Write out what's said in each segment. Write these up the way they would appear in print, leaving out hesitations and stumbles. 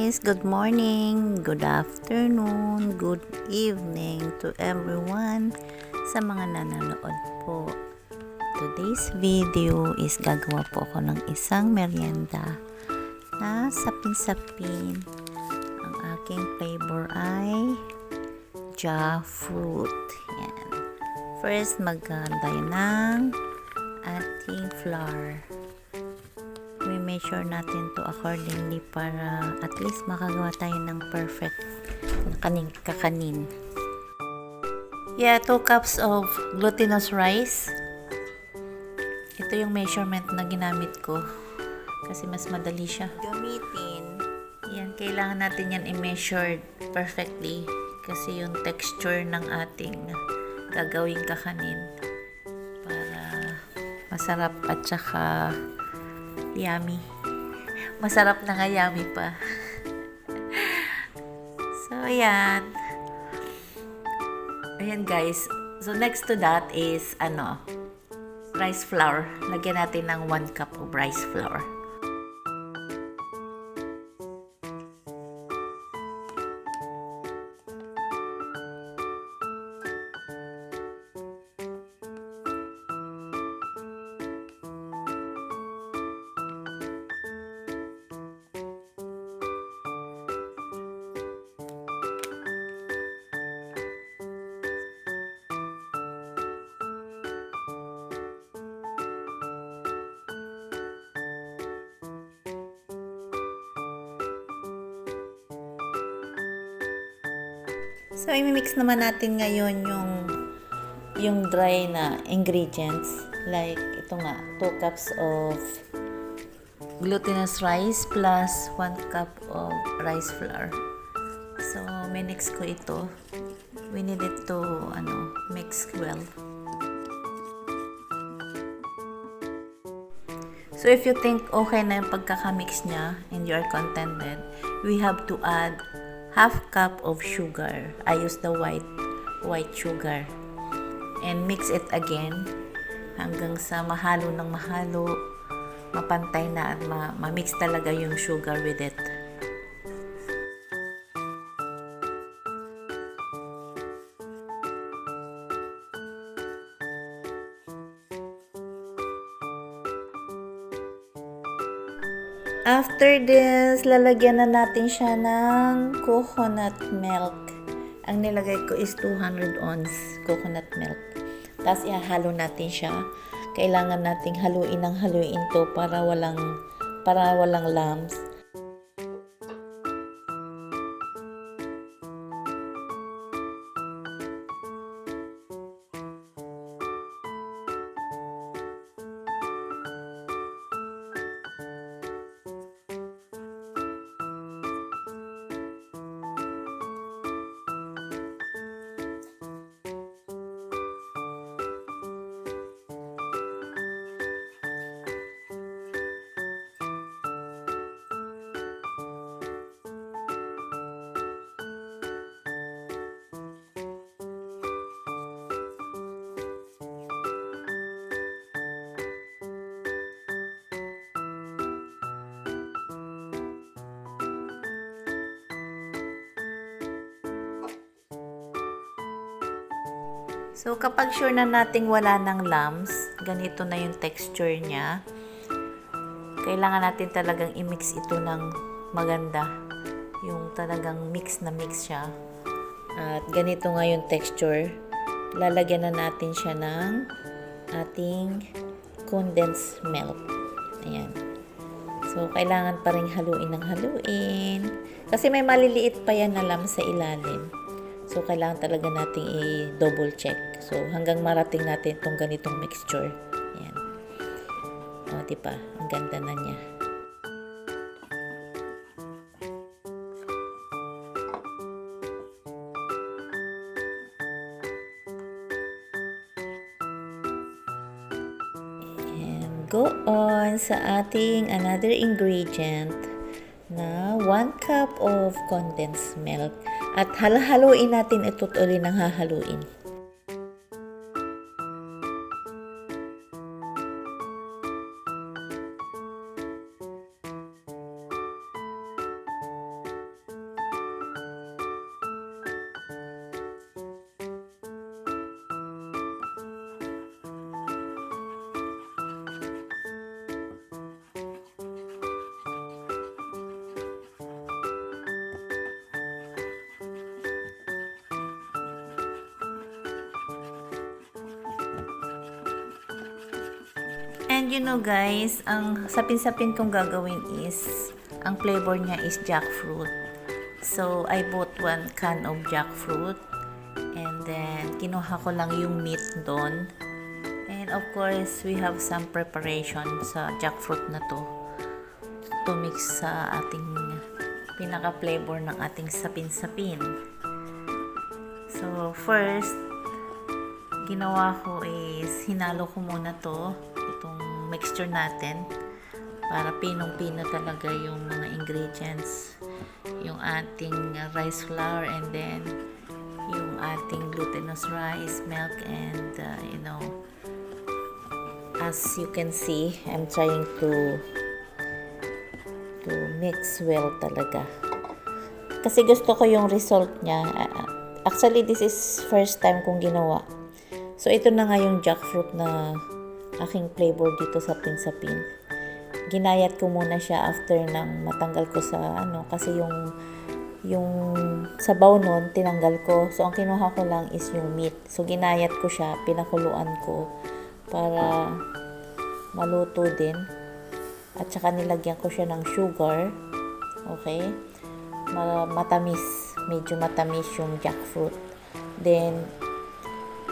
guys, good morning, good afternoon, good evening to everyone sa mga nanonood po. Today's video is gagawa po ako ng isang merienda na sapin-sapin. Ang aking flavor ay jackfruit. Yan. First, tayo ng ating flour. I-measure natin to accordingly para at least makagawa tayo ng perfect kakanin. Yeah, 2 cups of glutinous rice. Ito yung measurement na ginamit ko kasi mas madali siya gamitin. Yan, kailangan natin yan i-measure perfectly kasi yung texture ng ating gagawing kakanin para masarap at saka yummy. Masarap na nga, yummy pa. So, ayan. Ayan, guys. So, next to that is, rice flour. Lagyan natin ng 1 cup of rice flour. So, i-mix naman natin ngayon yung dry na ingredients. Like, ito nga, 2 cups of glutinous rice plus 1 cup of rice flour. So, minix ko ito. We need it to, mix well. So, if you think okay na yung pagkakamix niya and you are contented, we have to add half cup of sugar. I use the white sugar. And mix it again hanggang sa mahalo ng mahalo, mapantay na at ma-mix talaga yung sugar with it. After this, lalagyan na natin siya ng coconut milk. Ang nilagay ko is 200 ounce coconut milk. Tapos ihahalo natin siya. Kailangan nating haluin to para walang lumps. So, kapag sure na nating wala ng lumps, ganito na yung texture niya. Kailangan natin talagang i-mix ito ng maganda. Yung talagang mix na mix siya. At ganito nga yung texture. Lalagyan na natin siya ng ating condensed milk. Ayan. So, kailangan pa rin haluin ng haluin. Kasi may maliliit pa yan na lumps sa ilalim. So, kailangan talaga nating i-double check. So, hanggang marating natin itong ganitong mixture. Ayan. O, diba? Ang ganda na niya. And go on sa ating another ingredient na 1 cup of condensed milk. At haluin natin ito ulit ng hahaluin. And you know guys, ang sapin-sapin kong gagawin is, ang flavor niya is jackfruit. So, I bought 1 can of jackfruit. And then, kinuha ko lang yung meat doon. And of course, we have some preparation sa jackfruit na to mix sa ating pinaka-flavor ng ating sapin-sapin. So, first, ginawa ko is hinalo ko muna itong mixture natin para pinong-pino talaga yung mga ingredients, yung ating rice flour and then yung ating glutinous rice, milk, and as you can see, I'm trying to mix well talaga. Kasi gusto ko yung result niya. Actually, this is first time kong ginawa. So, ito na nga yung jackfruit na aking flavor dito sa sapin-sapin. Ginayat ko muna siya after nang matanggal ko sa kasi yung sabaw nun, tinanggal ko. So, ang kinuha ko lang is yung meat. So, ginayat ko siya, pinakuluan ko para maluto din. At saka nilagyan ko siya ng sugar. Okay? Matamis. Medyo matamis yung jackfruit. Then,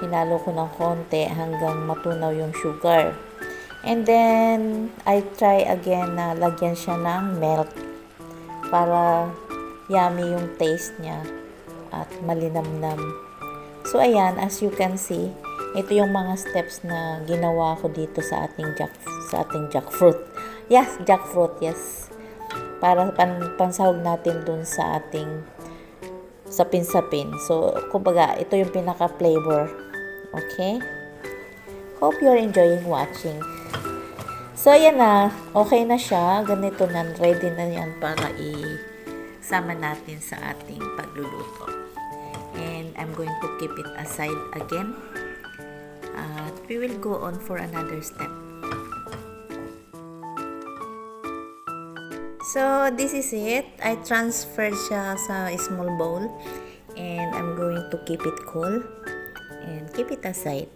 hinalo ko ng konti hanggang matunaw yung sugar. And then, I try again na lagyan siya ng milk para yummy yung taste niya at malinamnam. So, ayan, as you can see, ito yung mga steps na ginawa ko dito sa ating jackfruit. Yes, jackfruit, yes. Para pansahog natin dun sa ating sapin-sapin. So, kumbaga, ito yung pinaka-flavor. Okay? Hope you're enjoying watching. So, ayan na. Okay na siya. Ganito na. Ready na yan para isama natin sa ating pagluluto. And I'm going to keep it aside again. At we will go on for another step. So, this is it. I transferred siya sa small bowl. And I'm going to keep it cool. And keep it aside.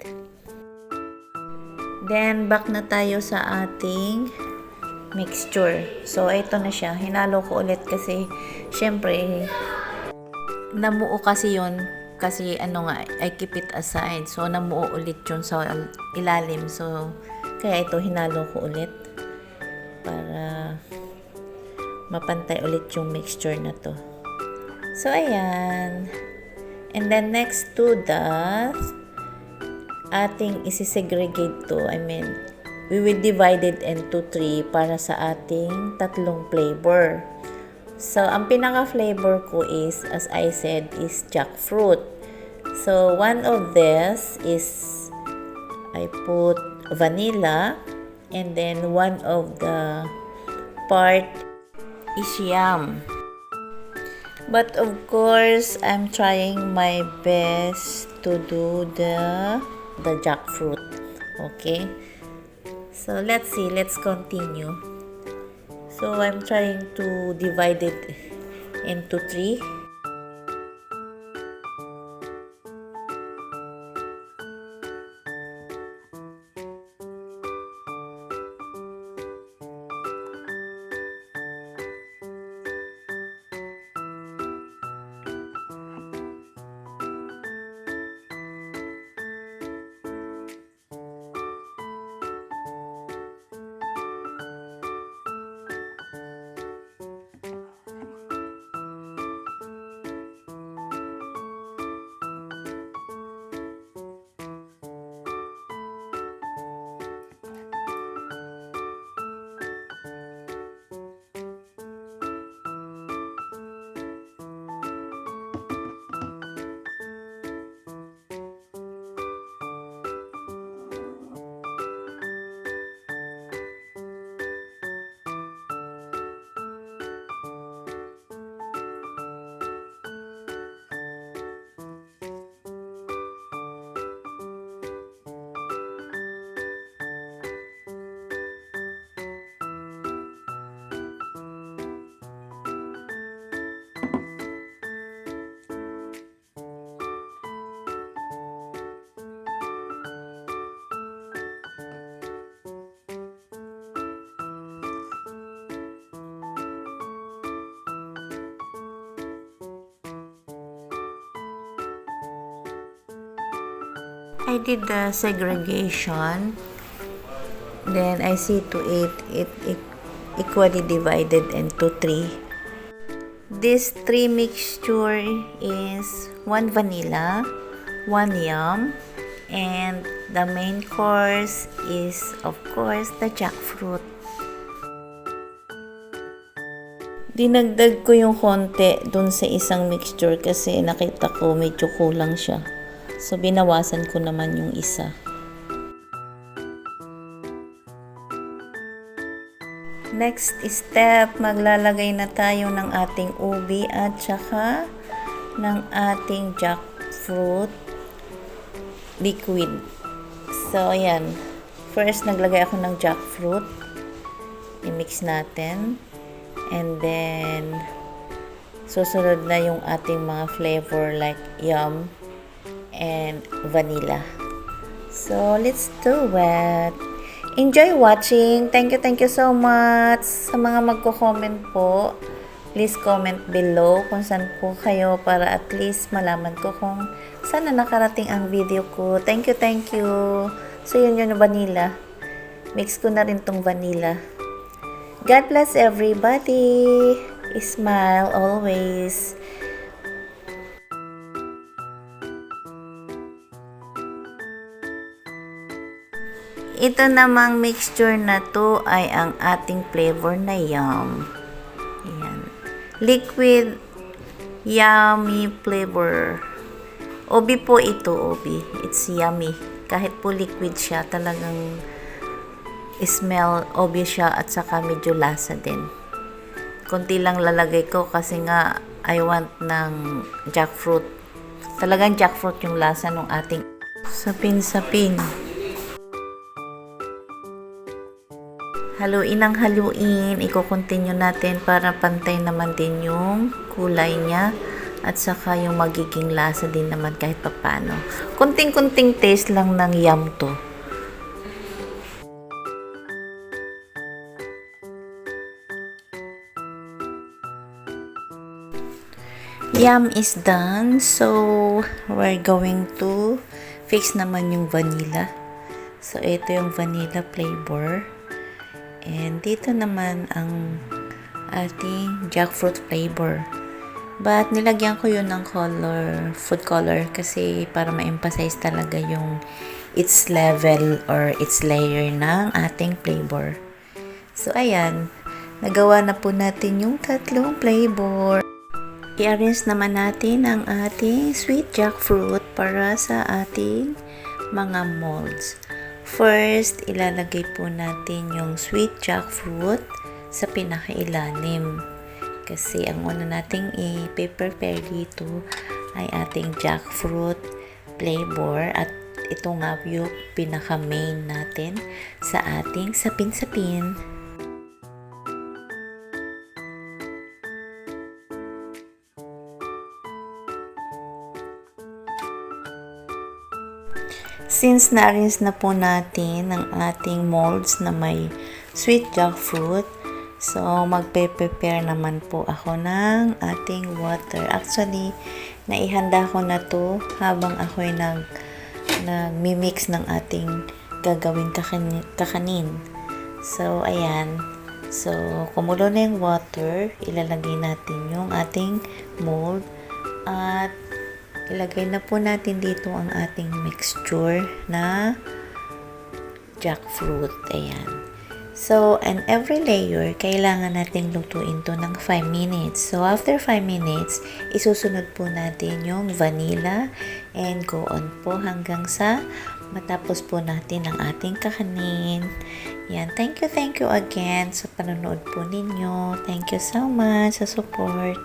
Then, back na tayo sa ating mixture. So, ito na siya. Hinalo ko ulit kasi, syempre, namuo kasi yun. Kasi, I keep it aside. So, namuo ulit yun sa ilalim. So, kaya ito, hinalo ko ulit. Para mapantay ulit yung mixture na to. So, ayan. And then, next to that, ating isi-segregate to. We will divide it into 3 para sa ating tatlong flavor. So, ang pinaka-flavor ko is, as I said, is jackfruit. So, one of this is, I put vanilla. And then, one of the part is yam. But of course, I'm trying my best to do the jackfruit. Okay? So, let's see. Let's continue. So, I'm trying to divide it into 3. I did the segregation. Then I see to it equally divided into 3. This 3 mixture is 1 vanilla, 1 yum, and the main course is of course the jackfruit. Dinagdag ko yung konti dun sa isang mixture kasi nakita ko medyo kulang siya. So binawasan ko naman yung isa. Next step, maglalagay na tayo ng ating ubi at saka ng ating jackfruit liquid. So, ayan. First, naglagay ako ng jackfruit. I-mix natin. And then, susunod na yung ating mga flavor like yum and vanilla. So, let's do it. Enjoy watching. Thank you so much. Sa mga magko-comment po, please comment below kung saan po kayo para at least malaman ko kung saan na nakarating ang video ko. Thank you. So, yun yung vanilla. Mix ko na rin tong vanilla. God bless everybody. Smile always. Ito namang mixture na to ay ang ating flavor na yum. Ayan. Liquid yummy flavor. Obi po ito, obi. It's yummy. Kahit po liquid siya, talagang smell obvious siya at saka medyo lasa din. Konti lang lalagay ko kasi nga I want ng jackfruit. Talagang jackfruit yung lasa ng ating sapin-sapin. Haluin ng haluin. Iko-continue natin para pantay naman din yung kulay niya at saka yung magiging lasa din naman kahit papano. Kunting-kunting taste lang ng yum to. Yum is done. So, we're going to fix naman yung vanilla. So, ito yung vanilla flavor. And dito naman ang ating jackfruit flavor. But nilagyan ko yun ng color, food color kasi para ma-emphasize talaga yung its level or its layer ng ating flavor. So ayan, nagawa na po natin yung tatlong flavor. I-arrange naman natin ang ating sweet jackfruit para sa ating mga molds. First, ilalagay po natin yung sweet jackfruit sa pinakailalim. Kasi ang una nating i-prepare dito ay ating jackfruit flavor at ito nga yung pinaka-main natin sa ating sapin-sapin. Since na-arrange na po natin ang ating molds na may sweet jackfruit, so magpe-prepare naman po ako ng ating water. Actually, naihanda ko na to habang ako'y nag-mimix ng ating gagawing kakanin. So, ayan. So, kumulo na yung water, ilalagay natin yung ating mold at ilagay na po natin dito ang ating mixture na jackfruit. Ayan. So, and every layer, kailangan nating lutuin to ng 5 minutes. So, after 5 minutes, isusunod po natin yung vanilla and go on po hanggang sa matapos po natin ang ating kakanin. Yan. Thank you again sa panonood po ninyo. Thank you so much sa support.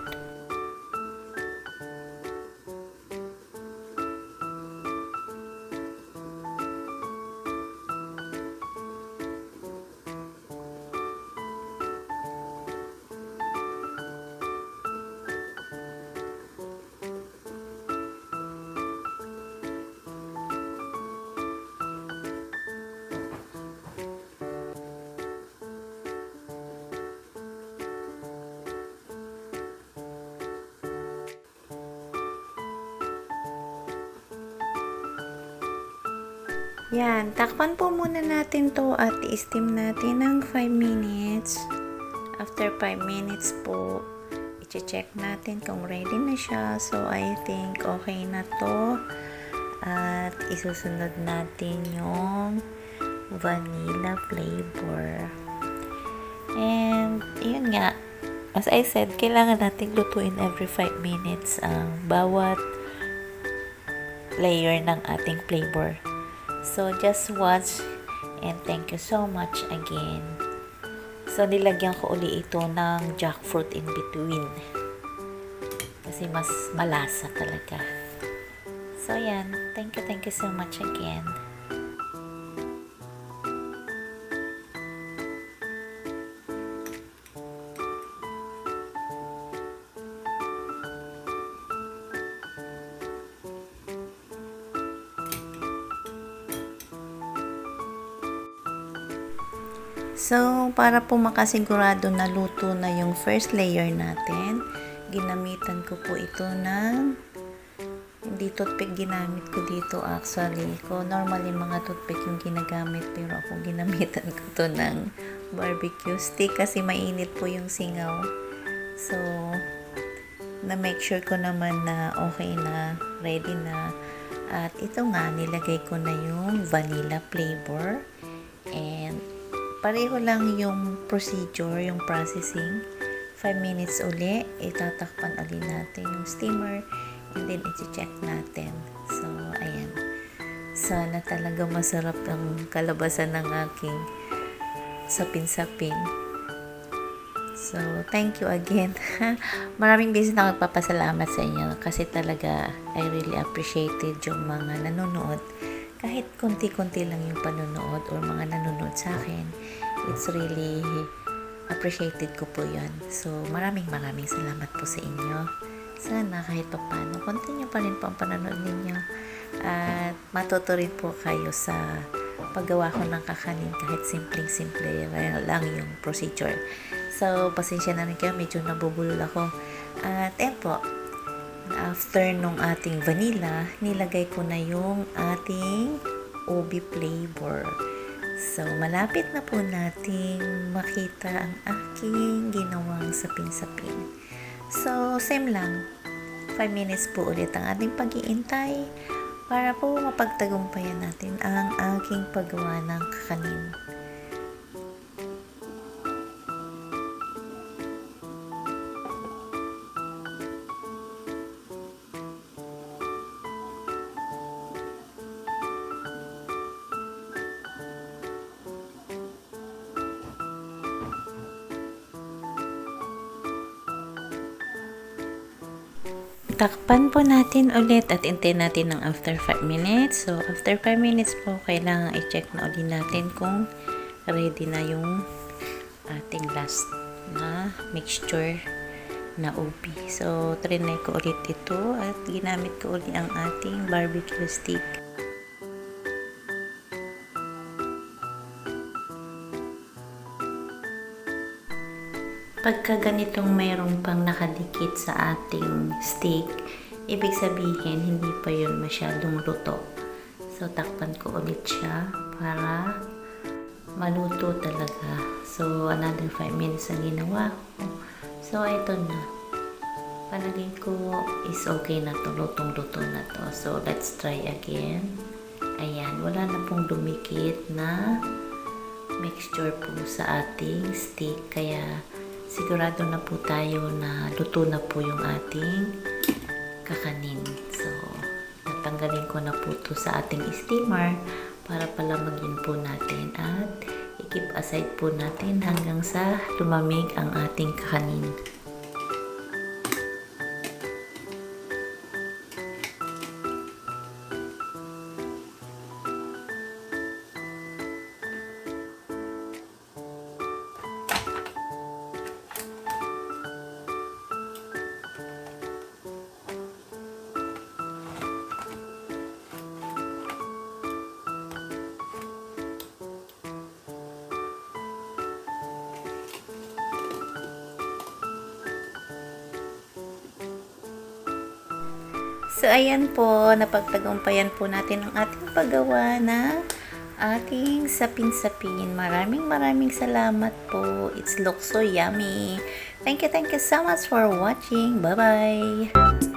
Yan, takpan po muna natin to at i-steam natin ng 5 minutes. After 5 minutes po, i-check natin kung ready na siya. So, I think okay na to. At isusunod natin yung vanilla flavor. And, yun nga, as I said, kailangan natin lutuin every 5 minutes ang bawat layer ng ating flavor. So, just watch and thank you so much again. So, nilagyan ko uli ito ng jackfruit in between. Kasi mas malasa talaga. So, yan. Thank you so much again. So, para po makasigurado na luto na yung first layer natin, ginamitan ko po ito ng, hindi toothpick ginamit ko dito actually. Ko normally mga toothpick yung ginagamit, pero ako ginamitan ko to ng barbecue stick kasi mainit po yung singaw. So, na-make sure ko naman na okay na, ready na. At ito nga, nilagay ko na yung vanilla flavor. And pareho lang yung procedure, yung processing. 5 minutes uli, itatakpan uli natin yung steamer and then i-check natin. So, ayan. Sana talaga masarap ang kalabasan ng aking sapin-sapin. So, thank you again. Maraming beses na magpapasalamat sa inyo kasi talaga I really appreciated yung mga nanonood. Kahit konti-konti lang yung panonood or mga nanonood sa akin, it's really appreciated ko po yun. So, maraming salamat po sa inyo. Sana kahit pa paano, continue pa rin po ang panonood ninyo. At matuto rin po kayo sa paggawa ko ng kakanin kahit simpleng-simple lang yung procedure. So, pasensya na rin kayo, medyo nabubulol ako. At po, after nung ating vanilla, nilagay ko na yung ating ubi flavor. So, malapit na po nating makita ang aking ginawang sapin-sapin. So, same lang. 5 minutes po ulit ang ating pag-iintay para po mapagtagumpayan natin ang aking paggawa ng kakanin. Takpan po natin ulit at hintayin natin ng after 5 minutes. So, after 5 minutes po, kailangan i-check na ulit natin kung ready na yung ating last na mixture na ubi. So, trinay ko ulit ito at ginamit ko ulit ang ating barbecue stick. Pagka ganitong mayroong pang nakadikit sa ating stick, ibig sabihin hindi pa yun masyadong luto. So, takpan ko ulit siya para maluto talaga. So, another 5 minutes ang ginawa ko. So, ito na. Palagay ko is okay na to. Lutong-luto na to. So, let's try again. Ayan, wala na pong dumikit na mixture po sa ating stick. Kaya, sigurado na po tayo na luto na po yung ating kakanin. So, natanggalin ko na po ito sa ating steamer para palamagin po natin at i-keep aside po natin hanggang sa lumamig ang ating kakanin. So, ayan po, napagtagumpayan po natin ang ating paggawa na ating sapin-sapin. Maraming salamat po. It looks so yummy. Thank you so much for watching. Bye-bye!